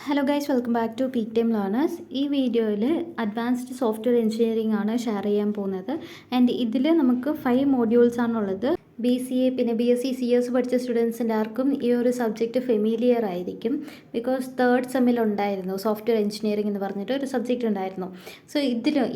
Hello guys, welcome back to peak time learners. ഈ വീഡിയോയിൽ advanced software engineering ആണ് share ചെയ്യാൻ പോകുന്നത്. ആൻഡ് ഇതിൽ നമുക്ക് 5 മോഡ്യൂൾസ് ആണുള്ളത്. BCA പിന്നെ BSc CS പഠിച്ച സ്റ്റുഡൻസിൻ്റെ ആർക്കും ഈ ഒരു സബ്ജക്റ്റ് ഫെമിലിയർ ആയിരിക്കും. ബിക്കോസ് തേർഡ് സെമ്മിൽ ഉണ്ടായിരുന്നു സോഫ്റ്റ്വെയർ എഞ്ചിനീയറിംഗ് എന്ന് പറഞ്ഞിട്ട് ഒരു സബ്ജക്റ്റ് ഉണ്ടായിരുന്നു. സോ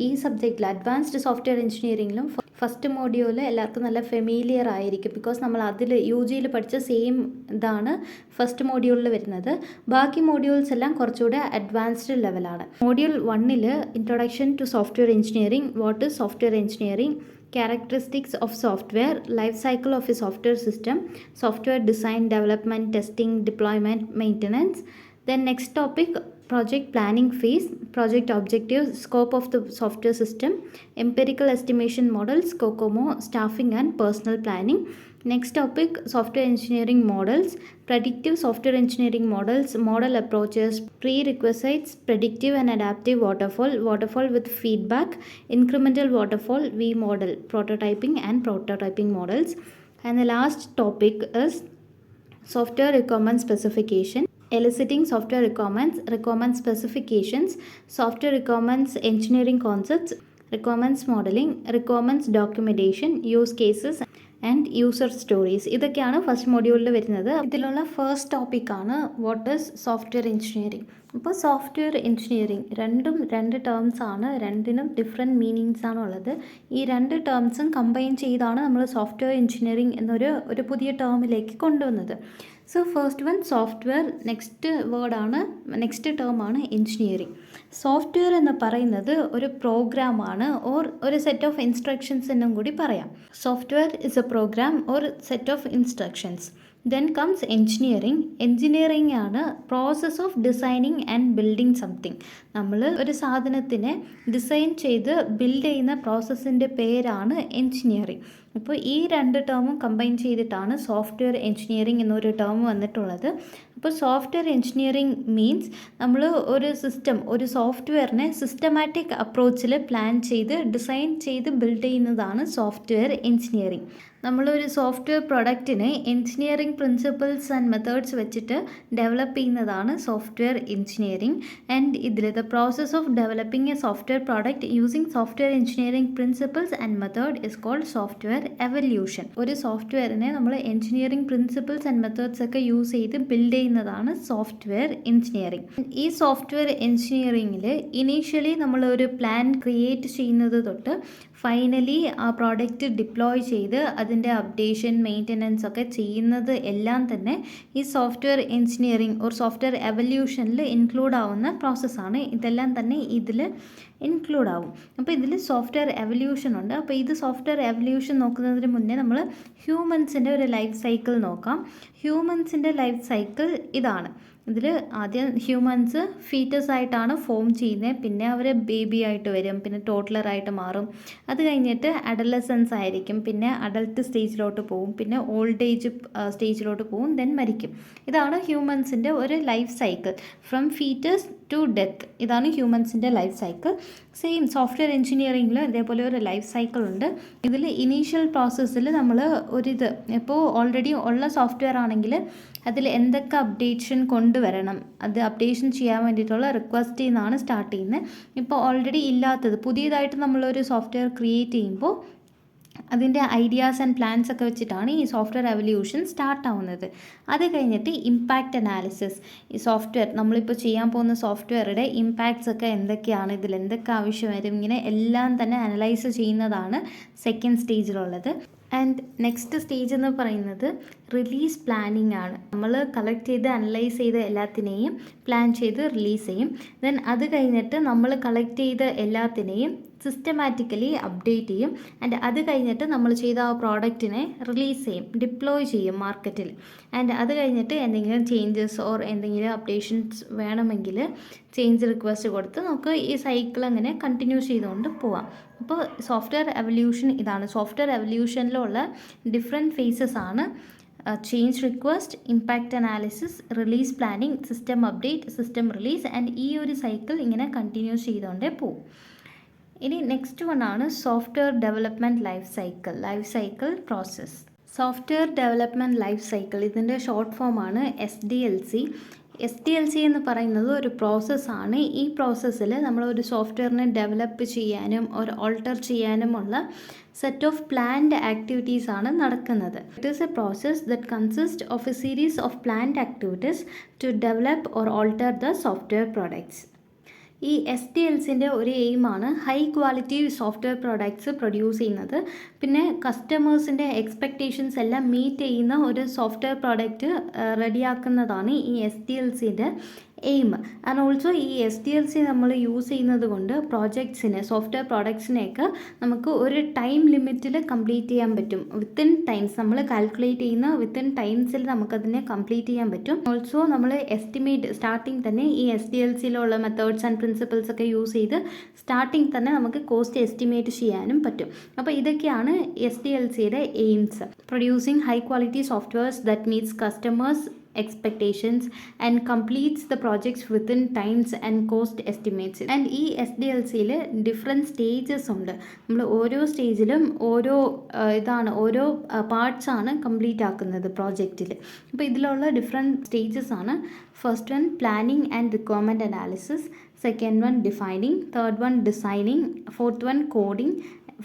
ഈ സബ്ജക്റ്റിൽ അഡ്വാൻസ്ഡ് സോഫ്റ്റ്വെയർ എഞ്ചിനീയറിംഗിലും ഫസ്റ്റ് മോഡ്യൂൾ എല്ലാവർക്കും നല്ല ഫെമിലിയർ ആയിരിക്കും. ബിക്കോസ് നമ്മൾ അതിൽ UGയിൽ പഠിച്ച സെയിം ഇതാണ് ഫസ്റ്റ് മോഡ്യൂളിൽ വരുന്നത്. ബാക്കി മോഡ്യൂൾസ് എല്ലാം കുറച്ചുകൂടെ അഡ്വാൻസ്ഡ് ലെവലാണ്. Module 1 introduction to software engineering, what is software engineering, characteristics of software, life cycle of a software system, software design, development, testing, deployment, maintenance. Then next topic, project planning phase, project objectives, scope of the software system, empirical estimation models, COCOMO, staffing and personal planning. Next topic, software engineering models, predictive software engineering models, model approaches, prerequisites, predictive and adaptive waterfall with feedback, incremental waterfall, V model, prototyping and prototyping models. And the last topic is software requirement specification, eliciting software requirement specifications, software requirements engineering concepts, requirements modeling, requirements documentation, use cases and user stories. ഇതൊക്കെയാണ് first മോഡ്യൂളിൽ വരുന്നത്. ഇതിലുള്ള first ടോപ്പിക്കാണ് what is software engineering. ഇപ്പോൾ software engineering രണ്ട് terms ആണ്, രണ്ടിനും different meanings ആണുള്ളത്. ഈ രണ്ട് ടേംസും കമ്പൈൻ ചെയ്താണ് നമ്മൾ സോഫ്റ്റ്വെയർ എഞ്ചിനീയറിംഗ് എന്നൊരു പുതിയ ടേമിലേക്ക് കൊണ്ടുവന്നത്. So first one software, next ടേമാണ് എഞ്ചിനീയറിംഗ്. സോഫ്റ്റ്വെയർ എന്ന് പറയുന്നത് ഒരു പ്രോഗ്രാമാണ് ഓർ ഒരു സെറ്റ് ഓഫ് ഇൻസ്ട്രക്ഷൻസ് എന്നും കൂടി പറയാം. Software is a program or set of instructions. Then comes engineering. Engineering ആണ് process of designing and building something. നമ്മൾ ഒരു സാധനത്തിനെ ഡിസൈൻ ചെയ്ത് ബിൽഡ് ചെയ്യുന്ന പ്രോസസ്സിൻ്റെ പേരാണ് എഞ്ചിനീയറിംഗ്. അപ്പോൾ ഈ രണ്ട് ടേമും കമ്പൈൻ ചെയ്തിട്ടാണ് സോഫ്റ്റ്വെയർ എഞ്ചിനീയറിംഗ് എന്നൊരു ടേം വന്നിട്ടുള്ളത്. അപ്പോൾ സോഫ്റ്റ്വെയർ എഞ്ചിനീയറിംഗ് മീൻസ് നമ്മൾ ഒരു സോഫ്റ്റ്വെയറിനെ സിസ്റ്റമാറ്റിക് അപ്രോച്ചിൽ പ്ലാൻ ചെയ്ത് ഡിസൈൻ ചെയ്ത് ബിൽഡ് ചെയ്യുന്നതാണ് സോഫ്റ്റ്വെയർ എഞ്ചിനീയറിംഗ്. നമ്മളൊരു സോഫ്റ്റ്വെയർ പ്രൊഡക്റ്റിനെ എഞ്ചിനീയറിംഗ് പ്രിൻസിപ്പിൾസ് ആൻഡ് മെത്തേഡ്സ് വെച്ചിട്ട് ഡെവലപ്പ് ചെയ്യുന്നതാണ് സോഫ്റ്റ്വെയർ എഞ്ചിനീയറിംഗ്. ആൻഡ് ഇതിൽ the process of developing a software product using software engineering principles and method is called software evolution. ഒരു സോഫ്റ്റ്വെയറിനെ നമ്മൾ എഞ്ചിനീയറിംഗ് പ്രിൻസിപ്പിൾസ് ആൻഡ് മെത്തേഡ്സ് ഒക്കെ use ചെയ്ത് build ചെയ്യുന്നതാണ് software engineering. ഈ സോഫ്റ്റ്വെയർ എഞ്ചിനീയറിംഗിൽ ഇനീഷ്യലി നമ്മൾ ഒരു പ്ലാൻ ക്രിയേറ്റ് ചെയ്യുന്നത് തൊട്ട് ഫൈനലി ആ പ്രോഡക്റ്റ് ഡിപ്ലോയ് ചെയ്ത് അതിൻ്റെ അപ്ഡേഷൻ മെയിൻ്റനൻസ് ഒക്കെ ചെയ്യുന്നത് എല്ലാം തന്നെ ഈ സോഫ്റ്റ്വെയർ എഞ്ചിനീയറിംഗ് ഓർ സോഫ്റ്റ്വെയർ എവല്യൂഷനിൽ ഇൻക്ലൂഡ് ആവുന്ന പ്രോസസ്സാണ്. ഇതെല്ലാം തന്നെ ഇതിൽ ഇൻക്ലൂഡ് ആവും. അപ്പോൾ ഇതിൽ സോഫ്റ്റ്വെയർ എവല്യൂഷൻ ഉണ്ട്. അപ്പോൾ ഇത് സോഫ്റ്റ്വെയർ എവല്യൂഷൻ നോക്കുന്നതിന് മുന്നേ നമ്മൾ ഹ്യൂമൻസിൻ്റെ ഒരു ലൈഫ് സൈക്കിൾ നോക്കാം. ഹ്യൂമൻസിൻ്റെ ലൈഫ് സൈക്കിൾ ഇതാണ്. ഇതിൽ ആദ്യം ഹ്യൂമൻസ് ഫീറ്റസ് ആയിട്ടാണ് ഫോം ചെയ്യുന്നത്, പിന്നെ അവർ ബേബി ആയിട്ട് വരും, പിന്നെ ടോട്ട്ലറായിട്ട് മാറും, അത് കഴിഞ്ഞിട്ട് അഡലസൻസ് ആയിരിക്കും, പിന്നെ അഡൽട്ട് സ്റ്റേജിലോട്ട് പോവും, പിന്നെ ഓൾഡ് ഏജ് സ്റ്റേജിലോട്ട് പോവും, ദെൻ മരിക്കും. ഇതാണ് ഹ്യൂമൻസിൻ്റെ ഒരു life cycle from foetus to death. ഇതാണ് ഹ്യൂമൻസിൻ്റെ ലൈഫ് സൈക്കിൾ. സെയിം സോഫ്റ്റ്വെയർ എഞ്ചിനീയറിംഗിൽ ഇതേപോലെ ഒരു ലൈഫ് സൈക്കിൾ ഉണ്ട്. ഇതിൽ ഇനീഷ്യൽ പ്രോസസ്സിൽ നമ്മൾ ഇപ്പോൾ ഓൾറെഡി ഉള്ള സോഫ്റ്റ്വെയർ ആണെങ്കിൽ അതിൽ എന്തൊക്കെ അപ്ഡേഷൻ കൊണ്ടുവരണം, അത് അപ്ഡേഷൻ ചെയ്യാൻ വേണ്ടിയിട്ടുള്ള റിക്വസ്റ്റിൽ നിന്നാണ് സ്റ്റാർട്ട് ചെയ്യുന്നത്. ഇപ്പോൾ ഓൾറെഡി ഇല്ലാത്തത് പുതിയതായിട്ട് നമ്മളൊരു സോഫ്റ്റ്വെയർ ക്രിയേറ്റ് ചെയ്യുമ്പോൾ അതിൻ്റെ ഐഡിയാസ് ആൻഡ് പ്ലാൻസ് ഒക്കെ വെച്ചിട്ടാണ് ഈ സോഫ്റ്റ്വെയർ എവല്യൂഷൻ സ്റ്റാർട്ട് ആവുന്നത്. അത് കഴിഞ്ഞിട്ട് ഇമ്പാക്റ്റ് അനാലിസിസ്. ഈ സോഫ്റ്റ്വെയർ നമ്മളിപ്പോൾ ചെയ്യാൻ പോകുന്ന സോഫ്റ്റ്വെയറുടെ ഇമ്പാക്ട്സ് ഒക്കെ എന്തൊക്കെയാണ്, ഇതിൽ എന്തൊക്കെ ആവശ്യം വരും, ഇങ്ങനെ എല്ലാം തന്നെ അനലൈസ് ചെയ്യുന്നതാണ് സെക്കൻഡ് സ്റ്റേജിലുള്ളത്. ആൻഡ് നെക്സ്റ്റ് സ്റ്റേജ് എന്ന് പറയുന്നത് റിലീസ് പ്ലാനിങ് ആണ്. നമ്മൾ കളക്ട് ചെയ്ത് അനലൈസ് ചെയ്ത എല്ലാത്തിനെയും പ്ലാൻ ചെയ്ത് റിലീസ് ചെയ്യും. ദെൻ അത് കഴിഞ്ഞിട്ട് നമ്മൾ കളക്ട് ചെയ്ത എല്ലാത്തിനെയും സിസ്റ്റമാറ്റിക്കലി അപ്ഡേറ്റ് ചെയ്യും. ആൻഡ് അത് കഴിഞ്ഞിട്ട് നമ്മൾ ചെയ്ത ആ പ്രോഡക്റ്റിനെ റിലീസ് ചെയ്യും, ഡിപ്ലോയ് ചെയ്യും മാർക്കറ്റിൽ. ആൻഡ് അത് കഴിഞ്ഞിട്ട് എന്തെങ്കിലും ചേഞ്ചസ് ഓർ എന്തെങ്കിലും അപ്ഡേഷൻസ് വേണമെങ്കിൽ ചേഞ്ച് റിക്വസ്റ്റ് കൊടുത്ത് നമുക്ക് ഈ സൈക്കിൾ അങ്ങനെ കണ്ടിന്യൂ ചെയ്തുകൊണ്ട് പോവാം. അപ്പോൾ സോഫ്റ്റ്വെയർ എവല്യൂഷൻ ഇതാണ്. സോഫ്റ്റ്വെയർ എവല്യൂഷനിലുള്ള ഡിഫറെൻറ്റ് ഫേസസ് ആണ് change request, impact analysis, release planning, system update, system release. And ഈ ഒരു സൈക്കിൾ ഇങ്ങനെ കണ്ടിന്യൂ ചെയ്തുകൊണ്ടേ പോവും. ഇനി നെക്സ്റ്റ് വൺ ആണ് software development life cycle process. Software development life cycle ഇതിൻ്റെ ഷോർട്ട് ഫോമാണ് SDLC. SDLC എന്ന് പറയുന്നത് ഒരു പ്രോസസ്സാണ്. ഈ പ്രോസസ്സിൽ നമ്മളൊരു സോഫ്റ്റ്വെയറിനെ ഡെവലപ്പ് ചെയ്യാനും ഒരു ഓൾട്ടർ ചെയ്യാനുമുള്ള സെറ്റ് ഓഫ് പ്ലാൻഡ് ആക്ടിവിറ്റീസ് ആണ് നടക്കുന്നത്. It is a process that consist of a series of planned activities to develop or alter the software products. ഈ SDLCൻ്റെ ഒരു എയിമാണ് high quality software products produce ചെയ്യുന്നത്. പിന്നെ കസ്റ്റമേഴ്സിൻ്റെ എക്സ്പെക്റ്റേഷൻസ് എല്ലാം മീറ്റ് ചെയ്യുന്ന ഒരു സോഫ്റ്റ്വെയർ പ്രോഡക്റ്റ് റെഡിയാക്കുന്നതാണ് ഈ SDLCൻ്റെ എയിം. ആൻഡ് ഓൾസോ ഈ SDLC നമ്മൾ യൂസ് ചെയ്യുന്നത് കൊണ്ട് പ്രോജക്ട്സിനെ, സോഫ്റ്റ്വെയർ പ്രോഡക്ട്സിനെയൊക്കെ നമുക്ക് ഒരു ടൈം ലിമിറ്റിൽ കംപ്ലീറ്റ് ചെയ്യാൻ പറ്റും. വിത്തിൻ ടൈംസ് നമ്മൾ കാൽക്കുലേറ്റ് ചെയ്യുന്ന വിത്തിൻ ടൈംസിൽ നമുക്കതിനെ കംപ്ലീറ്റ് ചെയ്യാൻ പറ്റും. ഓൾസോ നമ്മൾ എസ്റ്റിമേറ്റ് സ്റ്റാർട്ടിങ് തന്നെ ഈ SDLCയിലുള്ള മെത്തേഡ്സ് ആൻഡ് പ്രിൻസിപ്പിൾസ് ഒക്കെ യൂസ് ചെയ്ത് സ്റ്റാർട്ടിങ് തന്നെ നമുക്ക് കോസ്റ്റ് എസ്റ്റിമേറ്റ് ചെയ്യാനും പറ്റും. അപ്പോൾ ഇതൊക്കെയാണ് SDLCയുടെ aims. Producing high quality softwares that meets customers expectations and completes the projects within times and cost estimates. And ഈ SDLCയിൽ ഡിഫറെൻറ്റ് സ്റ്റേജസ് ഉണ്ട്. നമ്മൾ ഓരോ സ്റ്റേജിലും ഓരോ ഓരോ പാർട്സാണ് കംപ്ലീറ്റ് ആക്കുന്നത് പ്രോജക്റ്റിൽ. അപ്പോൾ ഇതിലുള്ള ഡിഫറെൻറ്റ് സ്റ്റേജസ് ആണ്. First one planning and requirement analysis, second one defining, third one designing, fourth one coding,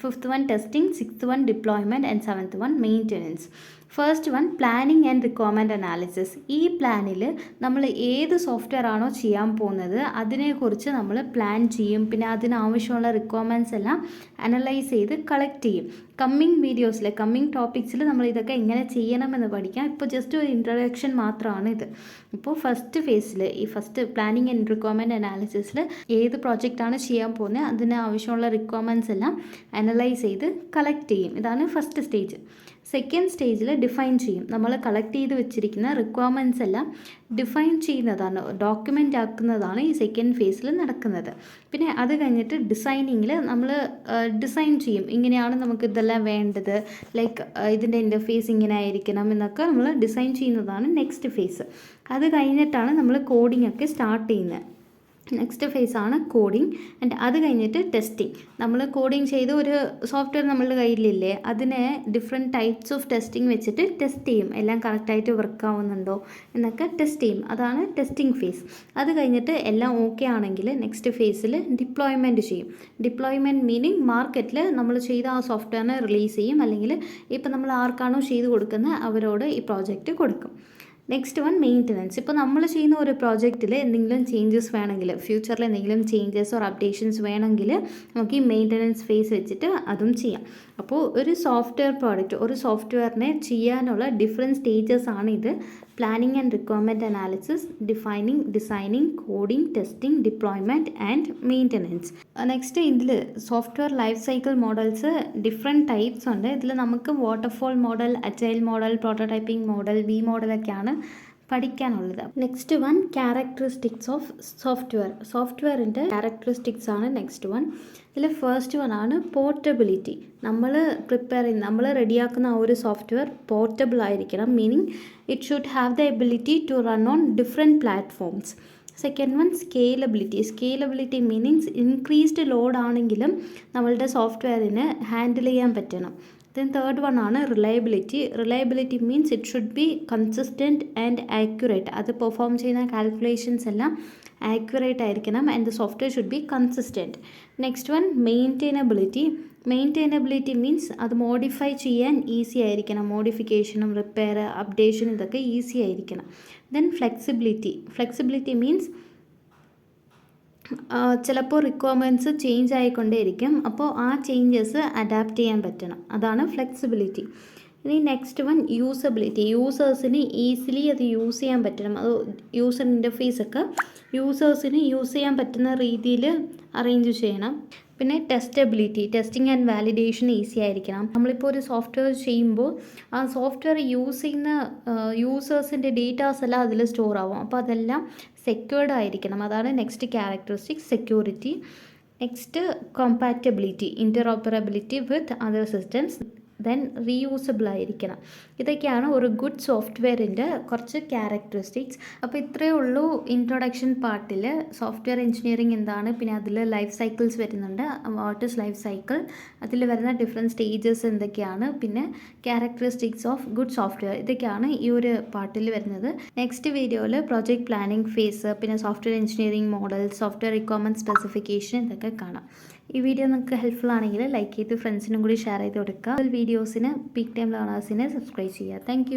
fifth one testing, sixth one deployment and seventh one maintenance. First one planning and requirement analysis. ഈ പ്ലാനിൽ നമ്മൾ ഏത് software ആണോ ചെയ്യാൻ പോകുന്നത് അതിനെക്കുറിച്ച് നമ്മൾ plan ചെയ്യും. പിന്നെ അതിനാവശ്യമുള്ള റിക്വയർമെൻറ്റ്സ് എല്ലാം അനലൈസ് ചെയ്ത് കളക്ട് ചെയ്യും. കമ്മിങ് വീഡിയോസിൽ, കമ്മിങ് ടോപ്പിക്സിൽ നമ്മൾ ഇതൊക്കെ എങ്ങനെ ചെയ്യണമെന്ന് പഠിക്കാം. ഇപ്പോൾ ജസ്റ്റ് ഒരു ഇൻട്രൊഡക്ഷൻ മാത്രമാണ് ഇത്. ഇപ്പോൾ ഫസ്റ്റ് ഫേസിൽ ഈ ഫസ്റ്റ് പ്ലാനിങ് ആൻഡ് റിക്വയർമെൻറ്റ് അനാലിസിസിൽ ഏത് പ്രോജക്റ്റാണ് ചെയ്യാൻ പോകുന്നത് അതിന് ആവശ്യമുള്ള റിക്വയർമെൻറ്റ്സ് എല്ലാം അനലൈസ് ചെയ്ത് കളക്ട് ചെയ്യും. ഇതാണ് ഫസ്റ്റ് സ്റ്റേജ്. സെക്കൻഡ് സ്റ്റേജിൽ ഡിഫൈൻ ചെയ്യും. നമ്മൾ കളക്ട് ചെയ്ത് വെച്ചിരിക്കുന്ന റിക്വയർമെൻറ്റ്സ് എല്ലാം ഡിഫൈൻ ചെയ്യുന്നതാണ്, ഡോക്യുമെൻ്റ് ആക്കുന്നതാണ് ഈ സെക്കൻഡ് ഫേസിൽ നടക്കുന്നത്. പിന്നെ അത് കഴിഞ്ഞിട്ട് ഡിസൈനിങ്ങിൽ നമ്മൾ ഡിസൈൻ ചെയ്യും. ഇങ്ങനെയാണ് നമുക്ക് ഇതെല്ലാം വേണ്ടത്, ലൈക്ക് ഇതിൻ്റെ ഇൻ്റർഫേസ് ഇങ്ങനെ ആയിരിക്കണം എന്നൊക്കെ നമ്മൾ ഡിസൈൻ ചെയ്യുന്നതാണ് നെക്സ്റ്റ് ഫേസ്. അത് കഴിഞ്ഞിട്ടാണ് നമ്മൾ കോഡിംഗ് ഒക്കെ സ്റ്റാർട്ട് ചെയ്യുന്നത്. Next ഫേസാണ് coding. ആൻഡ് അത് കഴിഞ്ഞിട്ട് ടെസ്റ്റിംഗ്. നമ്മൾ കോഡിങ് ചെയ്ത് ഒരു സോഫ്റ്റ്വെയർ നമ്മളുടെ കയ്യിലില്ലേ, അതിനെ ഡിഫറെൻറ്റ് ടൈപ്സ് ഓഫ് ടെസ്റ്റിംഗ് വെച്ചിട്ട് ടെസ്റ്റ് ചെയ്യും. എല്ലാം കറക്റ്റായിട്ട് വർക്ക് ആവുന്നുണ്ടോ എന്നൊക്കെ ടെസ്റ്റ് ചെയ്യും. അതാണ് ടെസ്റ്റിംഗ് ഫേസ്. അത് കഴിഞ്ഞിട്ട് എല്ലാം ഓക്കെ ആണെങ്കിൽ നെക്സ്റ്റ് ഫേസിൽ ഡിപ്ലോയ്മെൻറ്റ് ചെയ്യും. ഡിപ്ലോയ്മെൻറ്റ് മീനിങ് മാർക്കറ്റിൽ നമ്മൾ ചെയ്ത ആ സോഫ്റ്റ്വെയറിനെ റിലീസ് ചെയ്യും. അല്ലെങ്കിൽ ഇപ്പോൾ നമ്മൾ ആർക്കാണോ ചെയ്ത് കൊടുക്കുന്നത് അവരോട് ഈ പ്രോജക്റ്റ് കൊടുക്കും. Next one maintenance. ഇപ്പോൾ നമ്മൾ ചെയ്യുന്ന ഒരു പ്രോജക്റ്റിൽ എന്തെങ്കിലും ചേഞ്ചസ് വേണമെങ്കിൽ, ഫ്യൂച്ചറിൽ എന്തെങ്കിലും ചേഞ്ചസ് ഓർ അപ്ഡേഷൻസ് വേണമെങ്കിൽ നമുക്ക് ഈ മെയിൻ്റനൻസ് ഫേസ് വെച്ചിട്ട് അതും ചെയ്യാം. അപ്പോൾ ഒരു സോഫ്റ്റ്വെയർ പ്രോഡക്റ്റ്, ഒരു സോഫ്റ്റ്വെയറിനെ ചെയ്യാനുള്ള ഡിഫറെൻറ്റ് സ്റ്റേജസ് ആണ് ഇത്. Planning and requirement analysis, defining, designing, coding, testing, deployment and maintenance. Next ഇതിൽ software life cycle models different types ഉണ്ട്. ഇതിൽ നമുക്ക് waterfall model, agile model, prototyping model, V മോഡലൊക്കെയാണ് പഠിക്കാനുള്ളത്. Next one characteristics of software. സോഫ്റ്റ്വെയറിൻ്റെ characteristics ആണ് next one. ഇതിൽ first one ആണ് പോർട്ടബിലിറ്റി. നമ്മൾ നമ്മൾ റെഡിയാക്കുന്ന ആ ഒരു സോഫ്റ്റ്വെയർ പോർട്ടബിൾ ആയിരിക്കണം. Meaning it should have the ability to run on different platforms. Second one scalability. Scalability meanings increased load ആണെങ്കിലും നമ്മളുടെ സോഫ്റ്റ്വെയറിന് ഹാൻഡിൽ ചെയ്യാൻ പറ്റണം. Then third one ആണ് reliability. Reliability means it should be consistent and accurate. അത് perform ചെയ്യുന്ന calculations എല്ലാം accurate ആയിരിക്കണം. And the software should be consistent. Next one മെയിൻറ്റെയിനബിലിറ്റി. മെയിൻറ്റെയിനബിലിറ്റി means അത് മോഡിഫൈ ചെയ്യാൻ ഈസി ആയിരിക്കണം. മോഡിഫിക്കേഷനും റിപ്പയർ, അപ്ഡേഷൻ ഇതൊക്കെ ഈസി ആയിരിക്കണം. Then flexibility. ഫ്ലെക്സിബിലിറ്റി മീൻസ് ചിലപ്പോൾ റിക്വയർമെൻറ്റ്സ് ചേഞ്ച് ആയിക്കൊണ്ടേയിരിക്കും. അപ്പോൾ ആ ചേഞ്ചസ് അഡാപ്റ്റ് ചെയ്യാൻ പറ്റണം. അതാണ് ഫ്ലെക്സിബിലിറ്റി. ഇനി നെക്സ്റ്റ് വൺ യൂസബിലിറ്റി. യൂസേഴ്സിന് ഈസിലി അത് യൂസ് ചെയ്യാൻ പറ്റണം. അത് യൂസർ ഇൻ്റർഫേസൊക്കെ യൂസേഴ്സിന് യൂസ് ചെയ്യാൻ പറ്റുന്ന രീതിയിൽ അറേഞ്ച് ചെയ്യണം. പിന്നെ testability. Testing and validation easy ആയിരിക്കണം. നമ്മളിപ്പോൾ ഒരു സോഫ്റ്റ്വെയർ ചെയ്യുമ്പോൾ ആ സോഫ്റ്റ്വെയർ യൂസ് ചെയ്യുന്ന യൂസേഴ്സിൻ്റെ ഡേറ്റാസ് എല്ലാം അതിൽ സ്റ്റോർ ആവും. അപ്പോൾ അതെല്ലാം സെക്യൂർഡ് ആയിരിക്കണം. അതാണ് next characteristics, security. Next compatibility, interoperability with other systems. Then reusable ആയിരിക്കണം. ഇതൊക്കെയാണ് ഒരു ഗുഡ് സോഫ്റ്റ്വെയറിൻ്റെ കുറച്ച് ക്യാരക്ടറിസ്റ്റിക്സ്. അപ്പോൾ ഇത്രയേ ഉള്ളൂ ഇൻട്രൊഡക്ഷൻ പാർട്ടിൽ. സോഫ്റ്റ്വെയർ എഞ്ചിനീയറിംഗ് എന്താണ്, പിന്നെ അതിൽ ലൈഫ് സൈക്കിൾസ് വരുന്നുണ്ട്, വാട്ട് ഈസ് ലൈഫ് സൈക്കിൾ, അതിൽ വരുന്ന ഡിഫറെൻറ്റ് സ്റ്റേജസ് എന്തൊക്കെയാണ്, പിന്നെ ക്യാരക്ടറിസ്റ്റിക്സ് ഓഫ് ഗുഡ് സോഫ്റ്റ്വെയർ, ഇതൊക്കെയാണ് ഈ ഒരു പാർട്ടിൽ വരുന്നത്. നെക്സ്റ്റ് വീഡിയോയിൽ പ്രോജക്റ്റ് പ്ലാനിങ് ഫേസ്, പിന്നെ software engineering model, software requirement specification, ഇതൊക്കെ കാണാം. ഈ വീഡിയോ നിങ്ങൾക്ക് ഹെൽപ്ഫുൾ ആണെങ്കിൽ ലൈക്ക് ചെയ്ത് ഫ്രണ്ട്സിനും കൂടി ഷെയർ ചെയ്ത് കൊടുക്കുക. വീഡിയോസിന് പീക്ക് ടൈം ലേണേഴ്സിനെ സബ്സ്ക്രൈബ് ചെയ്യുക. താങ്ക്